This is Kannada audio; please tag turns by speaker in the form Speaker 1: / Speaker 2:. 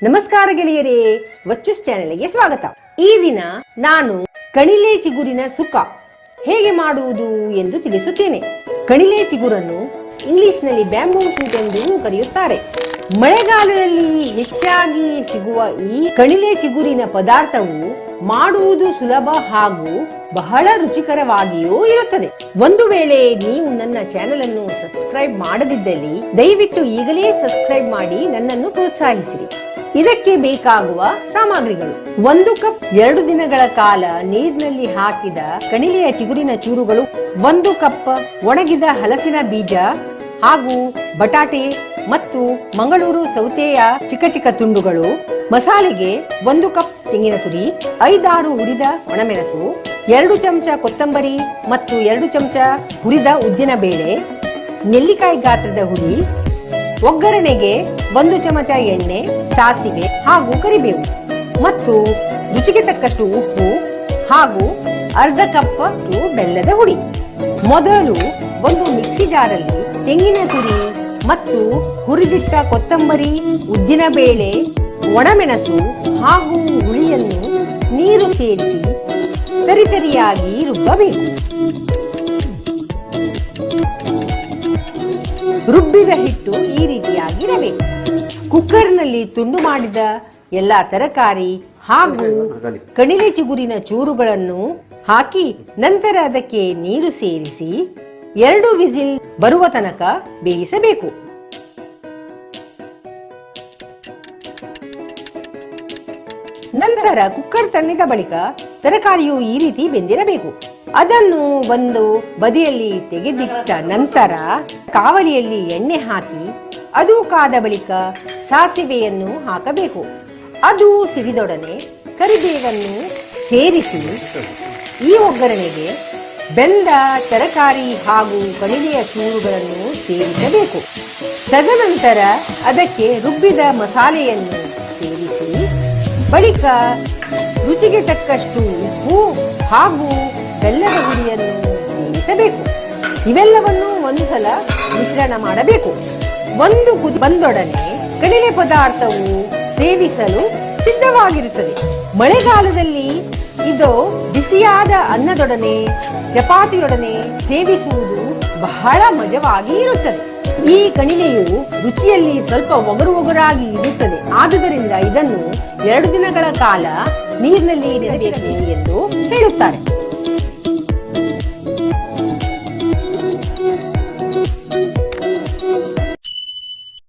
Speaker 1: ನಮಸ್ಕಾರ ಗೆಳೆಯರೇ, ವಚ್ಚುಸ್ ಚಾನೆಲ್ಗೆ ಸ್ವಾಗತ. ಈ ದಿನ ನಾನು ಕಣಿಲೆ ಚಿಗುರಿನ ಸುಕ್ಕ ಹೇಗೆ ಮಾಡುವುದು ಎಂದು ತಿಳಿಸುತ್ತೇನೆ. ಕಣಿಲೆ ಚಿಗುರನ್ನು ಇಂಗ್ಲಿಷ್ನಲ್ಲಿ ಬ್ಯಾಂಬೂ ಶೂಟ್ ಎಂದು ಕರೆಯುತ್ತಾರೆ. ಮಳೆಗಾಲದಲ್ಲಿ ಹೆಚ್ಚಾಗಿ ಸಿಗುವ ಈ ಕಣಿಲೆ ಚಿಗುರಿನ ಪದಾರ್ಥವು ಮಾಡುವುದು ಸುಲಭ ಹಾಗೂ ಬಹಳ ರುಚಿಕರವಾಗಿಯೂ ಇರುತ್ತದೆ. ಒಂದು ವೇಳೆ ನೀವು ನನ್ನ ಚಾನೆಲ್ ಅನ್ನು ಸಬ್ಸ್ಕ್ರೈಬ್ ಮಾಡದಿದ್ದಲ್ಲಿ ದಯವಿಟ್ಟು ಈಗಲೇ ಸಬ್ಸ್ಕ್ರೈಬ್ ಮಾಡಿ ನನ್ನನ್ನು ಪ್ರೋತ್ಸಾಹಿಸಿರಿ. ಇದಕ್ಕೆ ಬೇಕಾಗುವ ಸಾಮಗ್ರಿಗಳು: 1 ಕಪ್ 2 ದಿನಗಳ ಕಾಲ ನೀರಿನಲ್ಲಿ ಹಾಕಿದ ಕಣಿಲೆಯ ಚಿಗುರಿನ ಚೂರುಗಳು, 1 ಕಪ್ ಒಣಗಿದ ಹಲಸಿನ ಬೀಜ ಹಾಗೂ ಬಟಾಟೆ ಮತ್ತು ಮಂಗಳೂರು ಸೌತೆಯ ಚಿಕ್ಕ ಚಿಕ್ಕ ತುಂಡುಗಳು, ಮಸಾಲೆಗೆ 1 ಕಪ್ ತೆಂಗಿನ ತುರಿ, 5-6 ಹುರಿದ ಒಣಮೆಣಸು, 2 ಚಮಚ ಕೊತ್ತಂಬರಿ ಮತ್ತು 2 ಚಮಚ ಹುರಿದ ಉದ್ದಿನ ಬೇಳೆ, ನೆಲ್ಲಿಕಾಯಿ ಗಾತ್ರದ ಹುಳಿ, ಒಗ್ಗರಣೆಗೆ 1 ಚಮಚ ಎಣ್ಣೆ, ಸಾಸಿವೆ ಹಾಗೂ ಕರಿಬೇವು ಮತ್ತು ರುಚಿಗೆ ತಕ್ಕಷ್ಟು ಉಪ್ಪು ಹಾಗೂ ಅರ್ಧ ಕಪ್ ಬೆಲ್ಲದ ಹುಡಿ. ಮೊದಲು ಒಂದು ಮಿಕ್ಸಿ ಜಾರಲ್ಲಿ ತೆಂಗಿನ ತುರಿ ಮತ್ತು ಹುರಿದಿಟ್ಟ ಕೊತ್ತಂಬರಿ, ಉದ್ದಿನ ಬೇಳೆ, ಒಣಮೆಣಸು ಹಾಗೂ ಹುಳಿಯನ್ನು ನೀರು ಸೇರಿಸಿ ತರಿತರಿಯಾಗಿ ರುಬ್ಬಬೇಕು. ರುಬ್ಬಿದ ಹಿಟ್ಟು ಈ ರೀತಿಯಾಗಿರಬೇಕು. ಕುಕ್ಕರ್ನಲ್ಲಿ ತುಂಡು ಮಾಡಿದ ಎಲ್ಲಾ ತರಕಾರಿ ಹಾಗೂ ಕಣಿಲೆ ಚಿಗುರಿನ ಚೂರುಗಳನ್ನು ಹಾಕಿ ನಂತರ ಅದಕ್ಕೆ ನೀರು ಸೇರಿಸಿ 2 ವಿಸಿಲ್ ಬರುವ ತನಕ ಬೇಯಿಸಬೇಕು. ನಂತರ ಕುಕ್ಕರ್ ತಣ್ಣಿದ ಬಳಿಕ ತರಕಾರಿಯು ಈ ರೀತಿ ಬೆಂದಿರಬೇಕು. ಅದನ್ನು ಒಂದು ಬದಿಯಲ್ಲಿ ತೆಗೆದಿಟ್ಟ ನಂತರ ಕಾವಲಿಯಲ್ಲಿ ಎಣ್ಣೆ ಹಾಕಿ ಅದು ಕಾದ ಬಳಿಕ ಸಾಸಿವೆಯನ್ನು ಹಾಕಬೇಕು. ಅದು ಸಿಡಿದೊಡನೆ ಕರಿಬೇವನ್ನು ಸೇರಿಸಿ ಈ ಒಗ್ಗರಣೆಗೆ ಬೆಂದ ತರಕಾರಿ ಹಾಗೂ ಕಣಿಲೆಯ ಚೂರುಗಳನ್ನು ಸೇರಿಸಬೇಕು. ತದನಂತರ ಅದಕ್ಕೆ ರುಬ್ಬಿದ ಮಸಾಲೆಯನ್ನು ಸೇರಿಸಿ ಬಳಿಕ ರುಚಿಗೆ ತಕ್ಕಷ್ಟು ಉಪ್ಪು ಹಾಗೂ ಬೆಲ್ಲದ ಹುಡಿಯನ್ನು ಸೇರಿಸಬೇಕು. ಇವೆಲ್ಲವನ್ನು ಒಂದು ಸಲ ಮಿಶ್ರಣ ಮಾಡಬೇಕು. ಒಂದು ಕುದಿ ಬಂದೊಡನೆ ಕಣಿಲೆ ಪದಾರ್ಥವು ಸೇವಿಸಲು ಸಿದ್ಧವಾಗಿರುತ್ತದೆ. ಮಳೆಗಾಲದಲ್ಲಿ ಇದು ಬಿಸಿಯಾದ ಅನ್ನದೊಡನೆ ಚಪಾತಿಯೊಡನೆ ಸೇವಿಸುವುದು ಬಹಳ ಮಜವಾಗಿ ಇರುತ್ತದೆ. ಈ ಕಣಿಲೆಯು ರುಚಿಯಲ್ಲಿ ಸ್ವಲ್ಪ ಒಗರಾಗಿ ಇರುತ್ತದೆ. ಆದುದರಿಂದ ಇದನ್ನು 2 ದಿನಗಳ ಕಾಲ ನೀರಿನಲ್ಲಿ ನೆನೆಸಬೇಕು ಎಂದು ಹೇಳುತ್ತಾರೆ.